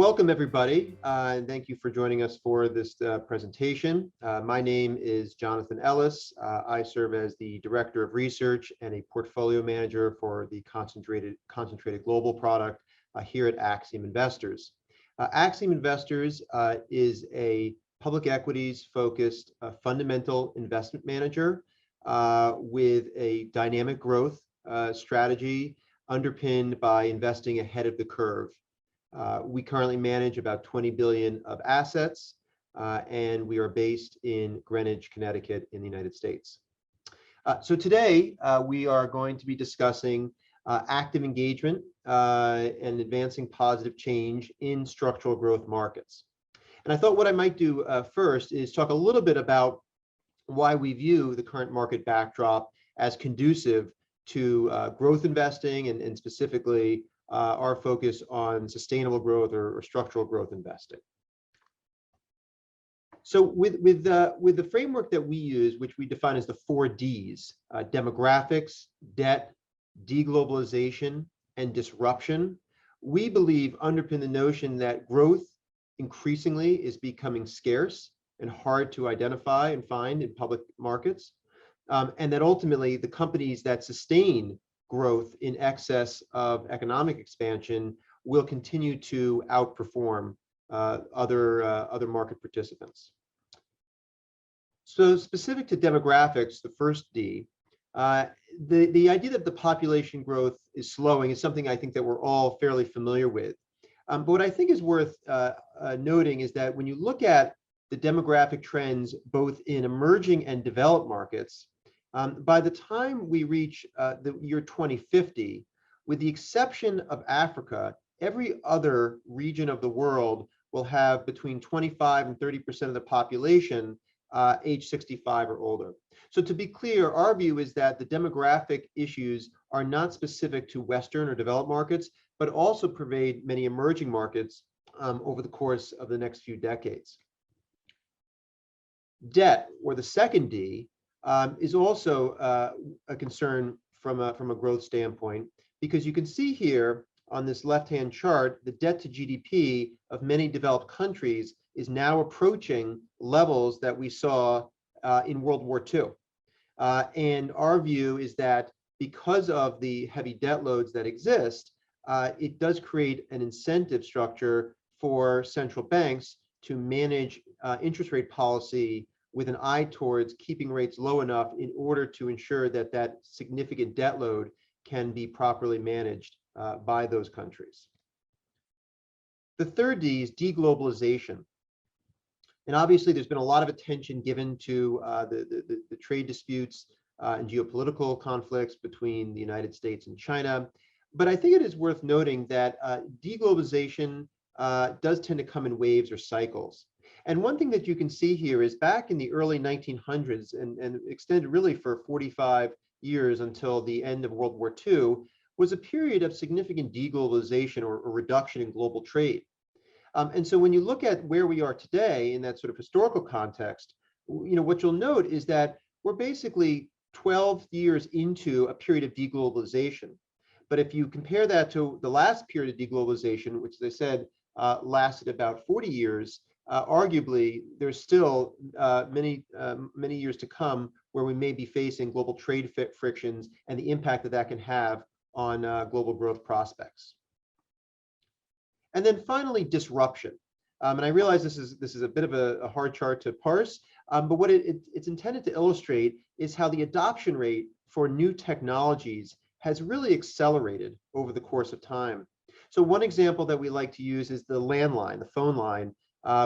welcome everybody, and thank you for joining us for this presentation. My name is Jonathan Ellis. I serve as the Director of Research and a Portfolio Manager for the Concentrated Global product here at Axiom Investors. Axiom Investors is a public equities focused fundamental investment manager with a dynamic growth strategy underpinned by investing ahead of the curve. We currently manage about 20 billion of assets, and we are based in Greenwich, Connecticut in the United States. So today we are going to be discussing active engagement and advancing positive change in structural growth markets. And I thought what I might do first is talk a little bit about why we view the current market backdrop as conducive to growth investing and specifically our focus on sustainable growth or structural growth investing. So with the framework that we use, which we define as the 4 Ds, demographics, debt, deglobalization, and disruption, we believe underpin the notion that growth increasingly is becoming scarce and hard to identify and find in public markets, and that ultimately the companies that sustain growth in excess of economic expansion will continue to outperform other market participants. So specific to demographics, the first D, the idea that the population growth is slowing is something I think that we're all fairly familiar with. But what I think is worth noting is that when you look at the demographic trends both in emerging and developed markets, by the time we reach the year 2050, with the exception of Africa, every other region of the world will have between 25 and 30% of the population age 65 or older. So to be clear, our view is that the demographic issues are not specific to Western or developed markets, but also pervade many emerging markets over the course of the next few decades. Debt, or the second D, is also a concern from a growth standpoint, because you can see here on this left-hand chart, the debt to GDP of many developed countries is now approaching levels that we saw in World War II. And our view is that because of the heavy debt loads that exist, it does create an incentive structure for central banks to manage interest rate policy with an eye towards keeping rates low enough in order to ensure that that significant debt load can be properly managed by those countries. The third D is deglobalization. And obviously there's been a lot of attention given to the trade disputes and geopolitical conflicts between the United States and China. But I think it is worth noting that deglobalization does tend to come in waves or cycles. And one thing that you can see here is back in the early 1900s and extended really for 45 years until the end of World War II was a period of significant deglobalization or reduction in global trade. And so when you look at where we are today in that sort of historical context, what you'll note is that we're basically 12 years into a period of deglobalization. But if you compare that to the last period of deglobalization, which as I said lasted about 40 years, arguably, there's still many years to come where we may be facing global trade frictions and the impact that that can have on global growth prospects. And then finally, disruption. And I realize this is a bit of a hard chart to parse, but what it's intended to illustrate is how the adoption rate for new technologies has really accelerated over the course of time. So one example that we like to use is the landline, the phone line,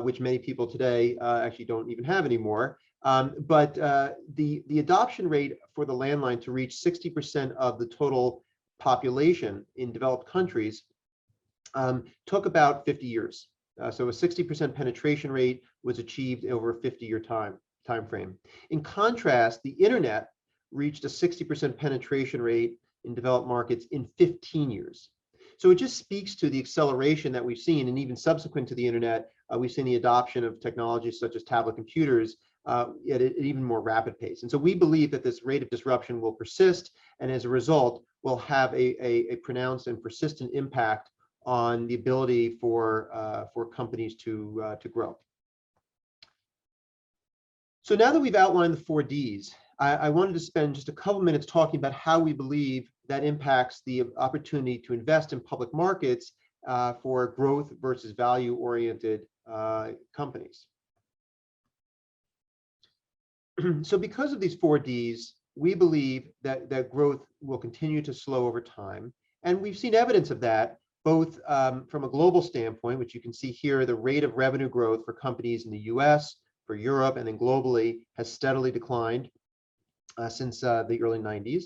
which many people today actually don't even have anymore. But the adoption rate for the landline to reach 60% of the total population in developed countries took about 50 years. So a 60% penetration rate was achieved over a 50-year time frame. In contrast, the internet reached a 60% penetration rate in developed markets in 15 years. So it just speaks to the acceleration that we've seen, and even subsequent to the internet, we've seen the adoption of technologies such as tablet computers at an even more rapid pace. And so we believe that this rate of disruption will persist, and as a result, will have a pronounced and persistent impact on the ability for companies to grow. So now that we've outlined the 4Ds, I wanted to spend just a couple minutes talking about how we believe that impacts the opportunity to invest in public markets for growth versus value-oriented companies. So because of these 4Ds, we believe that growth will continue to slow over time. And we've seen evidence of that, both from a global standpoint, which you can see here, the rate of revenue growth for companies in the US, for Europe, and then globally has steadily declined since the early 90s.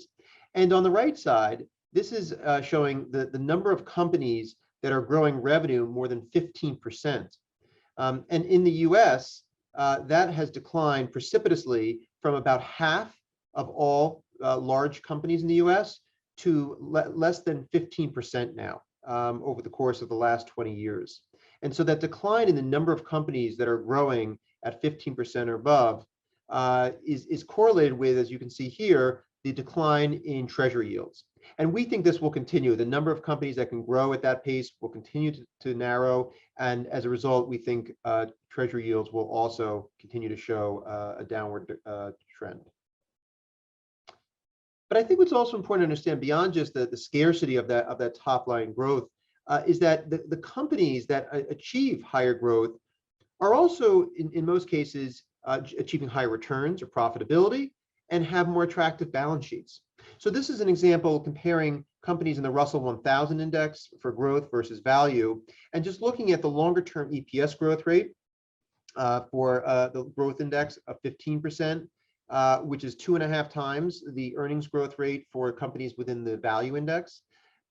And on the right side, this is showing the number of companies that are growing revenue more than 15%. And in the US, that has declined precipitously from about half of all large companies in the US to less than 15% now over the course of the last 20 years. And so that decline in the number of companies that are growing at 15% or above is correlated with, as you can see here, the decline in treasury yields. And we think this will continue. The number of companies that can grow at that pace will continue to narrow. And as a result, we think treasury yields will also continue to show a downward trend. But I think what's also important to understand beyond just the scarcity of that top line growth is that the companies that achieve higher growth are also, in most cases, achieving higher returns or profitability and have more attractive balance sheets. So this is an example comparing companies in the Russell 1000 index for growth versus value, and just looking at the longer term EPS growth rate for the growth index of 15%, which is 2.5 times the earnings growth rate for companies within the value index.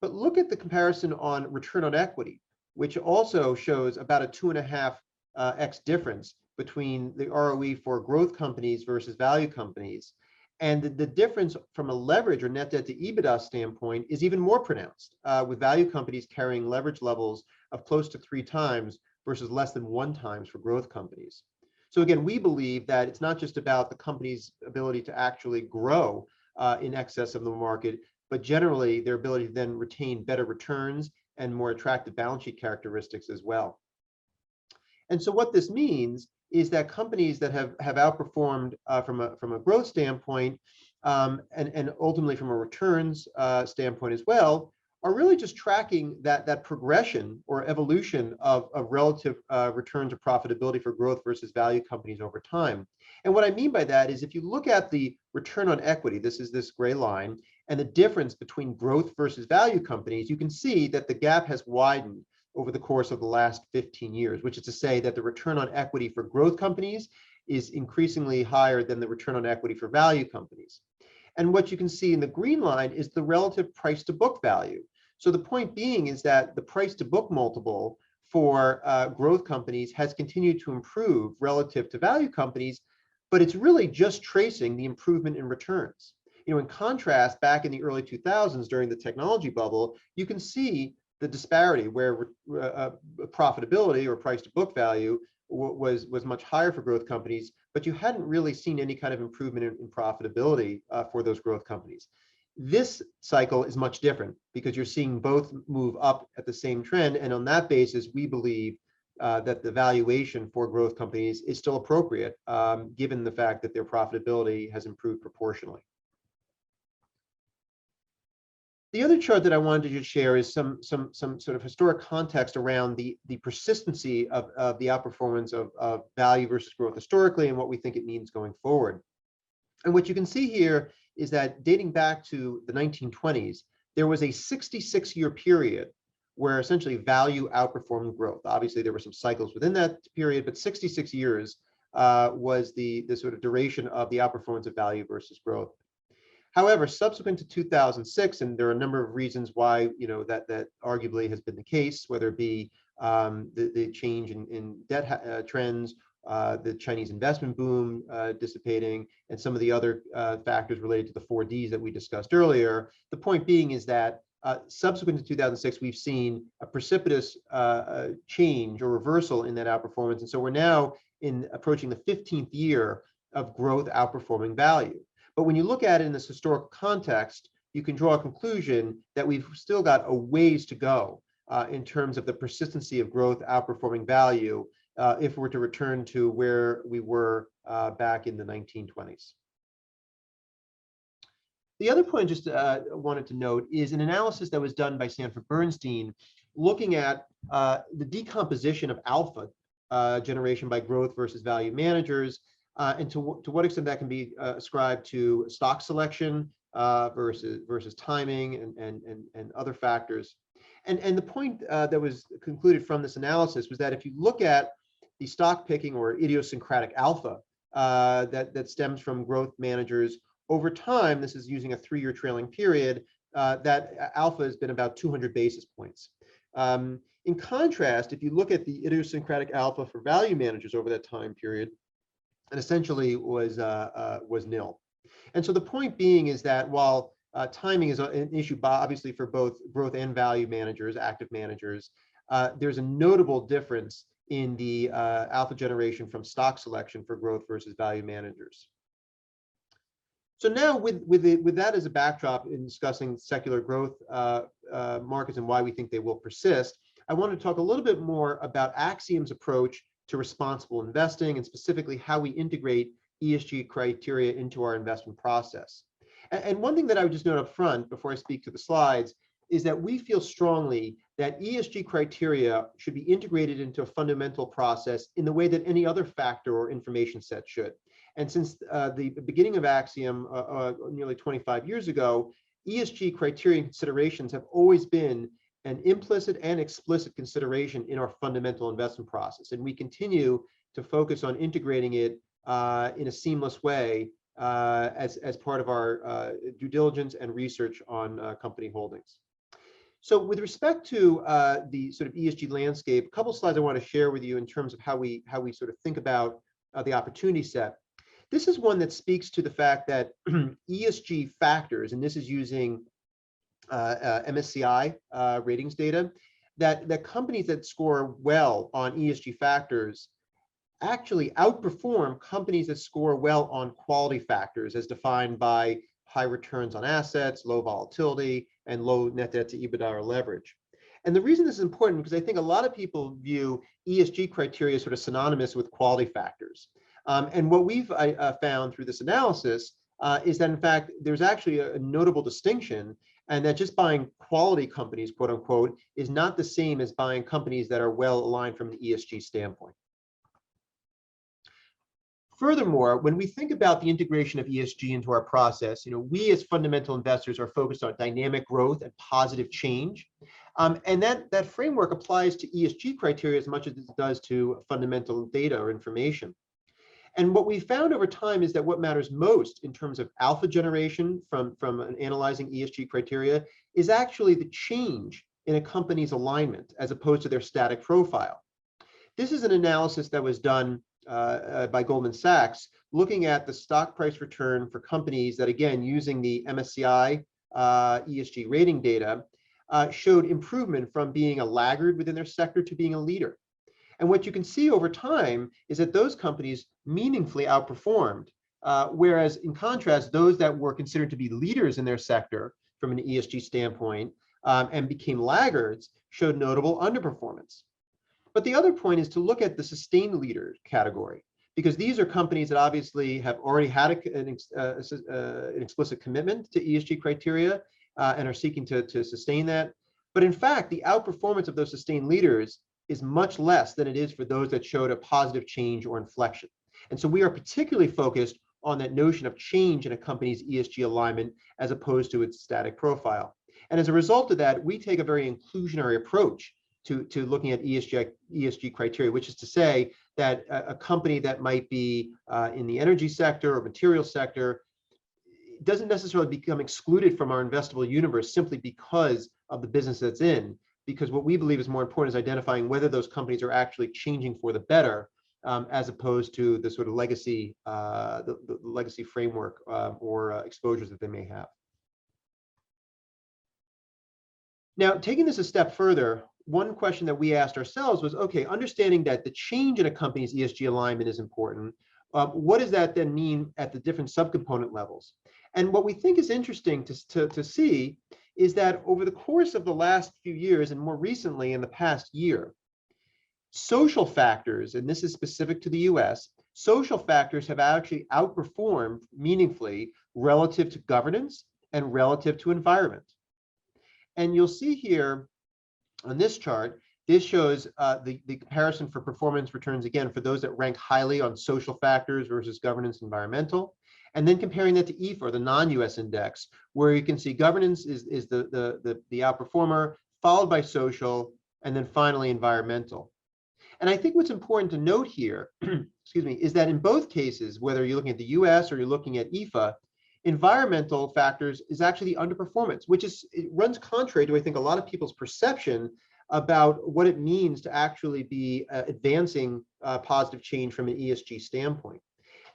But look at the comparison on return on equity, which also shows about a 2.5x difference between the ROE for growth companies versus value companies. And the difference from a leverage or net debt to EBITDA standpoint is even more pronounced, with value companies carrying leverage levels of close to 3 times versus less than 1 times for growth companies. So again, we believe that it's not just about the company's ability to actually grow in excess of the market, but generally their ability to then retain better returns and more attractive balance sheet characteristics as well. And so what this means is that companies that have outperformed from a growth standpoint and ultimately from a returns standpoint as well are really just tracking that progression or evolution of relative return to profitability for growth versus value companies over time. And what I mean by that is if you look at the return on equity, this is this gray line, and the difference between growth versus value companies, you can see that the gap has widened over the course of the last 15 years, which is to say that the return on equity for growth companies is increasingly higher than the return on equity for value companies. And what you can see in the green line is the relative price to book value. So the point being is that the price to book multiple for growth companies has continued to improve relative to value companies, but it's really just tracing the improvement in returns. You know, in contrast, back in the early 2000s during the technology bubble, you can see the disparity where profitability or price to book value was much higher for growth companies, but you hadn't really seen any kind of improvement in profitability for those growth companies. This cycle is much different because you're seeing both move up at the same trend, and on that basis, we believe that the valuation for growth companies is still appropriate, given the fact that their profitability has improved proportionally. The other chart that I wanted to just share is some sort of historic context around the persistency of the outperformance of value versus growth historically and what we think it means going forward. And what you can see here is that dating back to the 1920s, there was a 66-year period where essentially value outperformed growth. Obviously, there were some cycles within that period, but 66 years was the sort of duration of the outperformance of value versus growth. However, subsequent to 2006, and there are a number of reasons why that arguably has been the case, whether it be the change in debt trends, the Chinese investment boom dissipating, and some of the other factors related to the 4Ds that we discussed earlier. The point being is that subsequent to 2006, we've seen a precipitous change or reversal in that outperformance, and so we're now approaching the 15th year of growth outperforming value. But when you look at it in this historical context, you can draw a conclusion that we've still got a ways to go in terms of the persistency of growth outperforming value if we're to return to where we were back in the 1920s. The other point I just wanted to note is an analysis that was done by Sanford Bernstein looking at the decomposition of alpha generation by growth versus value managers, and to what extent that can be ascribed to stock selection versus timing and other factors. And the point that was concluded from this analysis was that if you look at the stock picking or idiosyncratic alpha that stems from growth managers over time, this is using a 3-year trailing period, that alpha has been about 200 basis points. In contrast, if you look at the idiosyncratic alpha for value managers over that time period, it essentially was nil. And so the point being is that while timing is an issue, obviously, for both growth and value managers, active managers, there's a notable difference in the alpha generation from stock selection for growth versus value managers. So now with that as a backdrop in discussing secular growth markets and why we think they will persist, I want to talk a little bit more about Axiom's approach to responsible investing and specifically how we integrate ESG criteria into our investment process. And one thing that I would just note up front before I speak to the slides is that we feel strongly that ESG criteria should be integrated into a fundamental process in the way that any other factor or information set should. And since the beginning of Axiom nearly 25 years ago, ESG criteria and considerations have always been an implicit and explicit consideration in our fundamental investment process. And we continue to focus on integrating it in a seamless way as part of our due diligence and research on company holdings. So with respect to the sort of ESG landscape, a couple of slides I want to share with you in terms of how we sort of think about the opportunity set. This is one that speaks to the fact that ESG factors, and this is using MSCI ratings data, that companies that score well on ESG factors actually outperform companies that score well on quality factors as defined by high returns on assets, low volatility, and low net debt to EBITDA or leverage. And the reason this is important because I think a lot of people view ESG criteria as sort of synonymous with quality factors. And what we've found through this analysis is that, in fact, there's actually a notable distinction, and that just buying quality companies, quote unquote, is not the same as buying companies that are well aligned from an ESG standpoint. Furthermore, when we think about the integration of ESG into our process, we as fundamental investors are focused on dynamic growth and positive change. And that framework applies to ESG criteria as much as it does to fundamental data or information. And what we found over time is that what matters most in terms of alpha generation from analyzing ESG criteria is actually the change in a company's alignment as opposed to their static profile. This is an analysis that was done by Goldman Sachs, looking at the stock price return for companies that, again, using the MSCI ESG rating data, showed improvement from being a laggard within their sector to being a leader. And what you can see over time is that those companies meaningfully outperformed, whereas in contrast, those that were considered to be leaders in their sector from an ESG standpoint and became laggards showed notable underperformance. But the other point is to look at the sustained leader category, because these are companies that obviously have already had an explicit commitment to ESG criteria and are seeking to sustain that. But in fact, the outperformance of those sustained leaders is much less than it is for those that showed a positive change or inflection. And so we are particularly focused on that notion of change in a company's ESG alignment as opposed to its static profile. And as a result of that, we take a very inclusionary approach to looking at ESG criteria, which is to say that a company that might be in the energy sector or material sector doesn't necessarily become excluded from our investable universe simply because of the business that's in, because what we believe is more important is identifying whether those companies are actually changing for the better, as opposed to the sort of legacy, the legacy framework or exposures that they may have. Now, taking this a step further, one question that we asked ourselves was, okay, understanding that the change in a company's ESG alignment is important, what does that then mean at the different subcomponent levels? And what we think is interesting to see is that over the course of the last few years, and more recently in the past year, social factors, and this is specific to the US, social factors have actually outperformed meaningfully relative to governance and relative to environment. And you'll see here on this chart, this shows the comparison for performance returns, again, for those that rank highly on social factors versus governance environmental, and then comparing that to EFA, the non-US index, where you can see governance is the outperformer, followed by social, and then finally environmental. And I think what's important to note here, excuse me, is that in both cases, whether you're looking at the US or you're looking at EFA, environmental factors is actually the underperformance, which it runs contrary to, I think, a lot of people's perception about what it means to actually be advancing positive change from an ESG standpoint.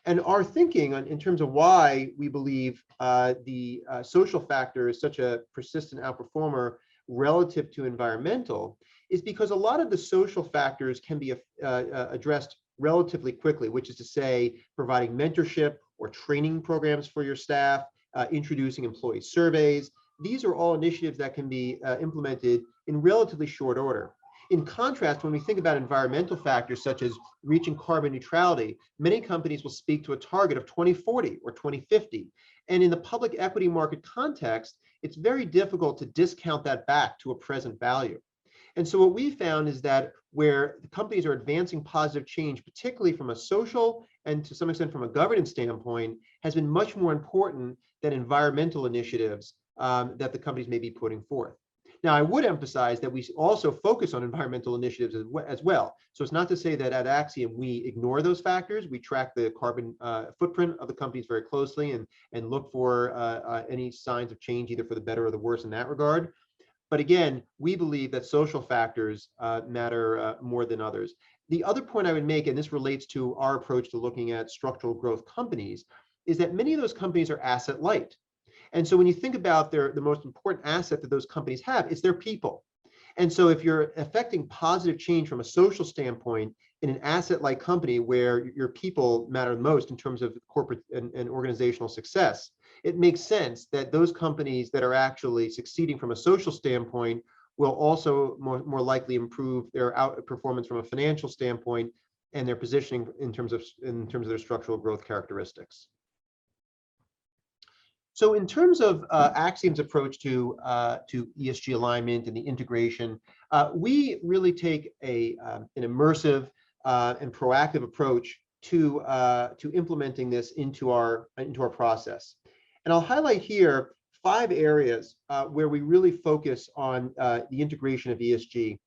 And our thinking in terms of why we believe the social factor is such a persistent outperformer relative to environmental is because a lot of the social factors can be addressed relatively quickly, which is to say providing mentorship or training programs for your staff, introducing employee surveys. These are all initiatives that can be implemented in relatively short order. In contrast, when we think about environmental factors such as reaching carbon neutrality, many companies will speak to a target of 2040 or 2050. And in the public equity market context, it's very difficult to discount that back to a present value. And so what we found is that where the companies are advancing positive change, particularly from a social and to some extent from a governance standpoint, has been much more important than environmental initiatives that the companies may be putting forth. Now, I would emphasize that we also focus on environmental initiatives as well. So it's not to say that at Axiom we ignore those factors. We track the carbon footprint of the companies very closely and look for any signs of change, either for the better or the worse in that regard. But again, we believe that social factors matter more than others. The other point I would make, and this relates to our approach to looking at structural growth companies, is that many of those companies are asset light. And so when you think about the most important asset that those companies have, it's their people. And so if you're affecting positive change from a social standpoint in an asset-like company where your people matter the most in terms of corporate and organizational success, it makes sense that those companies that are actually succeeding from a social standpoint will also more likely improve their performance from a financial standpoint and their positioning in terms of their structural growth characteristics. So in terms of Axiom's approach to ESG alignment and the integration, we really take an immersive and proactive approach to implementing this into our process. And I'll highlight here 5 areas where we really focus on the integration of ESG.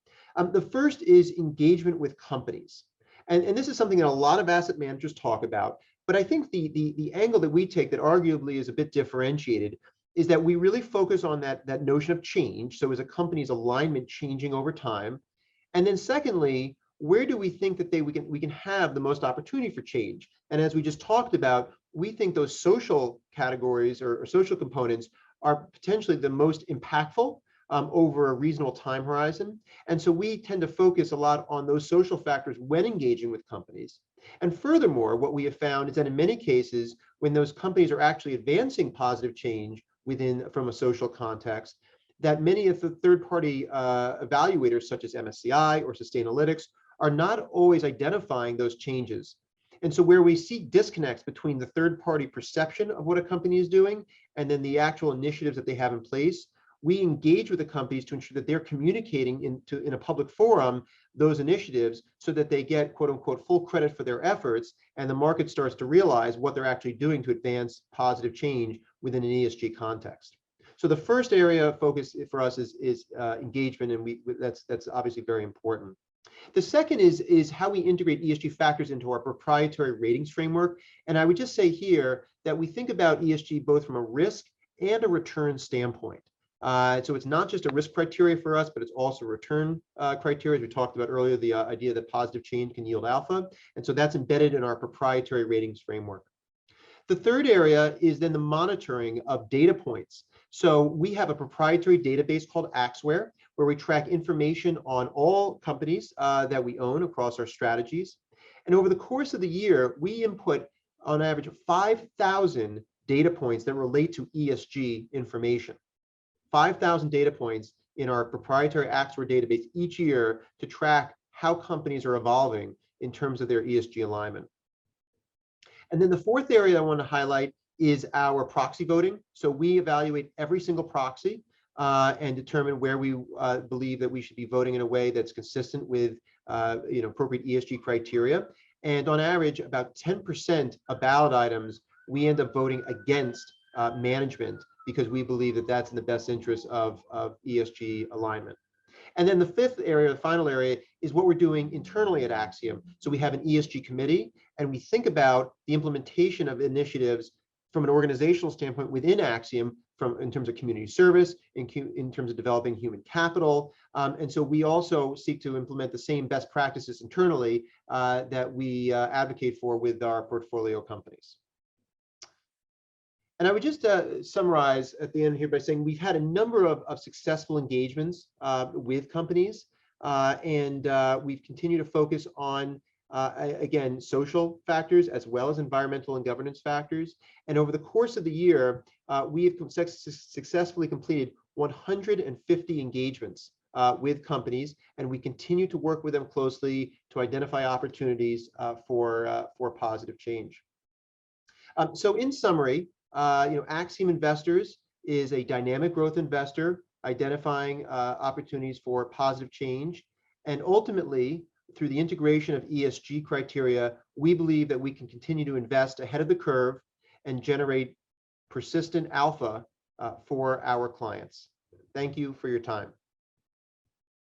The first is engagement with companies. And this is something that a lot of asset managers talk about. But I think the angle that we take that arguably is a bit differentiated is that we really focus on that notion of change. So is a company's alignment changing over time? And then secondly, where do we think that we can have the most opportunity for change? And as we just talked about, we think those social categories or social components are potentially the most impactful over a reasonable time horizon. And so we tend to focus a lot on those social factors when engaging with companies. And furthermore, what we have found is that in many cases, when those companies are actually advancing positive change from a social context, that many of the third-party evaluators, such as MSCI or Sustainalytics, are not always identifying those changes. And so where we see disconnects between the third-party perception of what a company is doing and then the actual initiatives that they have in place, we engage with the companies to ensure that they're communicating in a public forum those initiatives so that they get quote unquote full credit for their efforts and the market starts to realize what they're actually doing to advance positive change within an ESG context. So the first area of focus for us is engagement, and that's obviously very important. The second is how we integrate ESG factors into our proprietary ratings framework. And I would just say here that we think about ESG both from a risk and a return standpoint. So it's not just a risk criteria for us, but it's also a return criteria. As we talked about earlier, the idea that positive change can yield alpha. And so that's embedded in our proprietary ratings framework. The third area is then the monitoring of data points. So we have a proprietary database called Axiom, where we track information on all companies that we own across our strategies. And over the course of the year, we input on average 5,000 data points that relate to ESG information. 5,000 data points in our proprietary Axor database each year to track how companies are evolving in terms of their ESG alignment. And then the fourth area I want to highlight is our proxy voting. So we evaluate every single proxy and determine where we believe that we should be voting in a way that's consistent with appropriate ESG criteria. And on average, about 10% of ballot items, we end up voting against management because we believe that that's in the best interest of ESG alignment. And then the fifth area, the final area, is what we're doing internally at Axiom. So we have an ESG committee, and we think about the implementation of initiatives from an organizational standpoint within Axiom, in terms of community service, in terms of developing human capital. And so we also seek to implement the same best practices internally that we advocate for with our portfolio companies. And I would just summarize at the end here by saying we've had a number of successful engagements with companies, and we've continued to focus on, again, social factors as well as environmental and governance factors. And over the course of the year, we have successfully completed 150 engagements with companies, and we continue to work with them closely to identify opportunities for positive change. So in summary, Axiom Investors is a dynamic growth investor identifying opportunities for positive change. And ultimately, through the integration of ESG criteria, we believe that we can continue to invest ahead of the curve and generate persistent alpha for our clients. Thank you for your time.